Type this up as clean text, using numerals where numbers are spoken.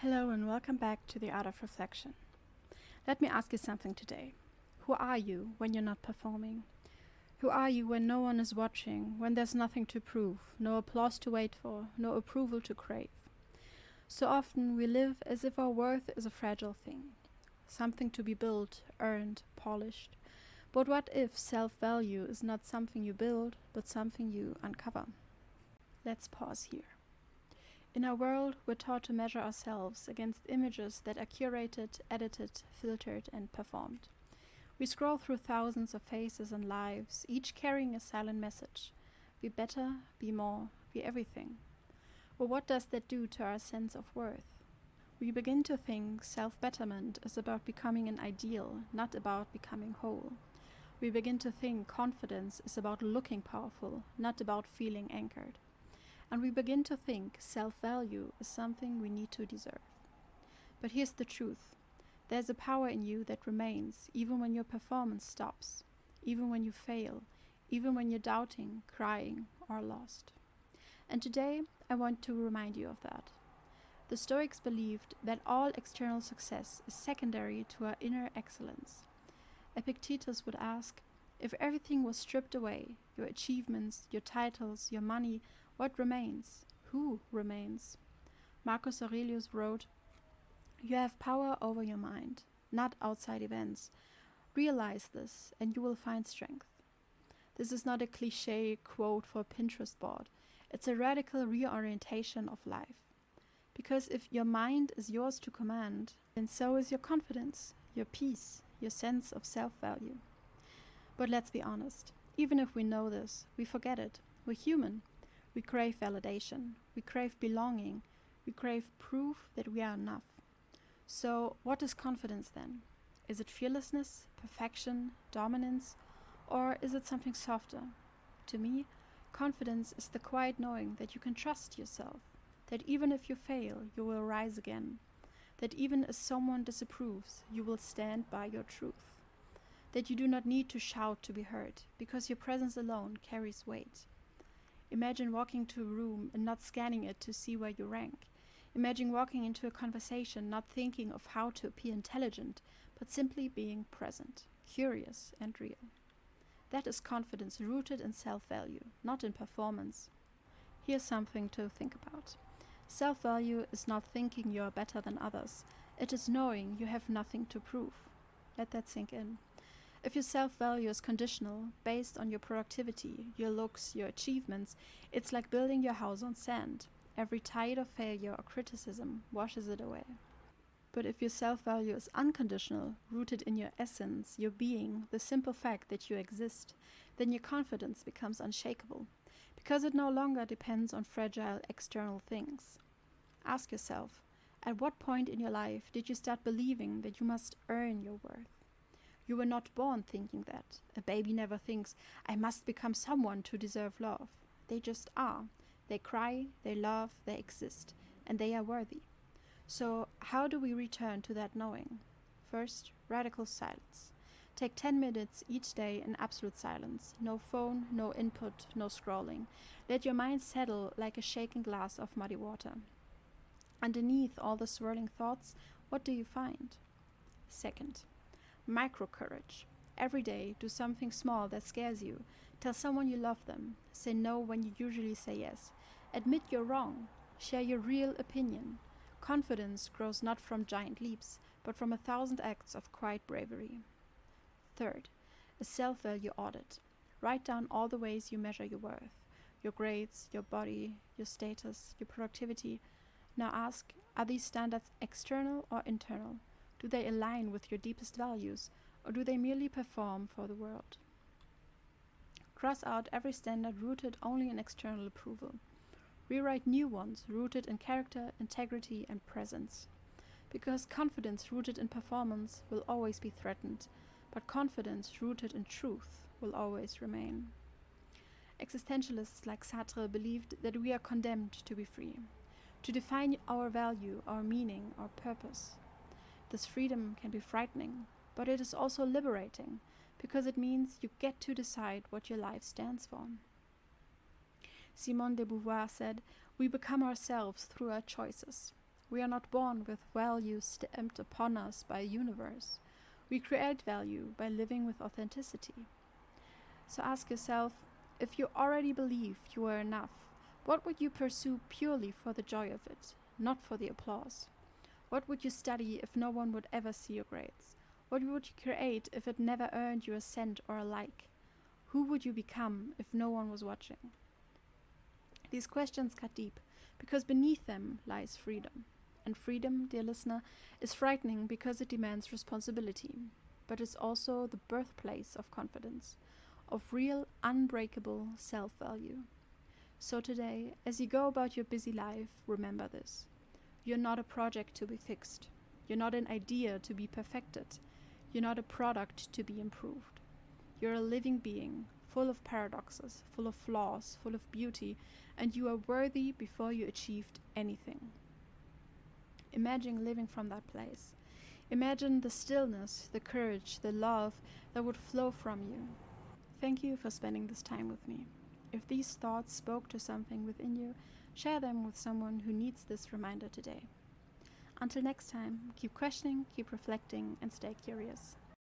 Hello and welcome back to the Art of Reflection. Let me ask you something today. Who are you when you're not performing? Who are you when no one is watching, when there's nothing to prove, no applause to wait for, no approval to crave? So often we live as if our worth is a fragile thing, something to be built, earned, polished. But what if self-value is not something you build, but something you uncover? Let's pause here. In our world, we're taught to measure ourselves against images that are curated, edited, filtered, and performed. We scroll through thousands of faces and lives, each carrying a silent message. Be better, be more, be everything. Well, what does that do to our sense of worth? We begin to think self-betterment is about becoming an ideal, not about becoming whole. We begin to think confidence is about looking powerful, not about feeling anchored. And we begin to think self-value is something we need to deserve. But here's the truth. There's a power in you that remains even when your performance stops, even when you fail, even when you're doubting, crying, or lost. And today, I want to remind you of that. The Stoics believed that all external success is secondary to our inner excellence. Epictetus would ask, if everything was stripped away, your achievements, your titles, your money, what remains? Who remains? Marcus Aurelius wrote, "You have power over your mind, not outside events. Realize this, and you will find strength." This is not a cliché quote for a Pinterest board. It's a radical reorientation of life. Because if your mind is yours to command, then so is your confidence, your peace, your sense of self-value. But let's be honest, even if we know this, we forget it. We're human. We crave validation, we crave belonging, we crave proof that we are enough. So what is confidence then? Is it fearlessness, perfection, dominance, or is it something softer? To me, confidence is the quiet knowing that you can trust yourself, that even if you fail, you will rise again, that even as someone disapproves, you will stand by your truth, that you do not need to shout to be heard, because your presence alone carries weight. Imagine walking to a room and not scanning it to see where you rank. Imagine walking into a conversation not thinking of how to appear intelligent, but simply being present, curious and real. That is confidence rooted in self-value, not in performance. Here's something to think about. Self-value is not thinking you are better than others. It is knowing you have nothing to prove. Let that sink in. If your self-value is conditional, based on your productivity, your looks, your achievements, it's like building your house on sand. Every tide of failure or criticism washes it away. But if your self-value is unconditional, rooted in your essence, your being, the simple fact that you exist, then your confidence becomes unshakable, because it no longer depends on fragile external things. Ask yourself, at what point in your life did you start believing that you must earn your worth? You were not born thinking that. A baby never thinks, I must become someone to deserve love. They just are. They cry, they love, they exist, and they are worthy. So how do we return to that knowing? First, radical silence. Take 10 minutes each day in absolute silence. No phone, no input, no scrolling. Let your mind settle like a shaken glass of muddy water. Underneath all the swirling thoughts, what do you find? Second, micro-courage. Every day, do something small that scares you. Tell someone you love them. Say no when you usually say yes. Admit you're wrong. Share your real opinion. Confidence grows not from giant leaps, but from 1,000 acts of quiet bravery. Third, a self-value audit. Write down all the ways you measure your worth. Your grades, your body, your status, your productivity. Now ask, are these standards external or internal? Do they align with your deepest values, or do they merely perform for the world? Cross out every standard rooted only in external approval. Rewrite new ones rooted in character, integrity, and presence. Because confidence rooted in performance will always be threatened, but confidence rooted in truth will always remain. Existentialists like Sartre believed that we are condemned to be free, to define our value, our meaning, our purpose. This freedom can be frightening, but it is also liberating, because it means you get to decide what your life stands for. Simone de Beauvoir said, "We become ourselves through our choices." We are not born with value stamped upon us by a universe. We create value by living with authenticity. So ask yourself, if you already believe you are enough, what would you pursue purely for the joy of it, not for the applause? What would you study if no one would ever see your grades? What would you create if it never earned you a cent or a like? Who would you become if no one was watching? These questions cut deep, because beneath them lies freedom. And freedom, dear listener, is frightening because it demands responsibility, but it's also the birthplace of confidence, of real, unbreakable self-value. So today, as you go about your busy life, remember this. You're not a project to be fixed. You're not an idea to be perfected. You're not a product to be improved. You're a living being, full of paradoxes, full of flaws, full of beauty, and you are worthy before you achieved anything. Imagine living from that place. Imagine the stillness, the courage, the love that would flow from you. Thank you for spending this time with me. If these thoughts spoke to something within you, share them with someone who needs this reminder today. Until next time, keep questioning, keep reflecting, and stay curious.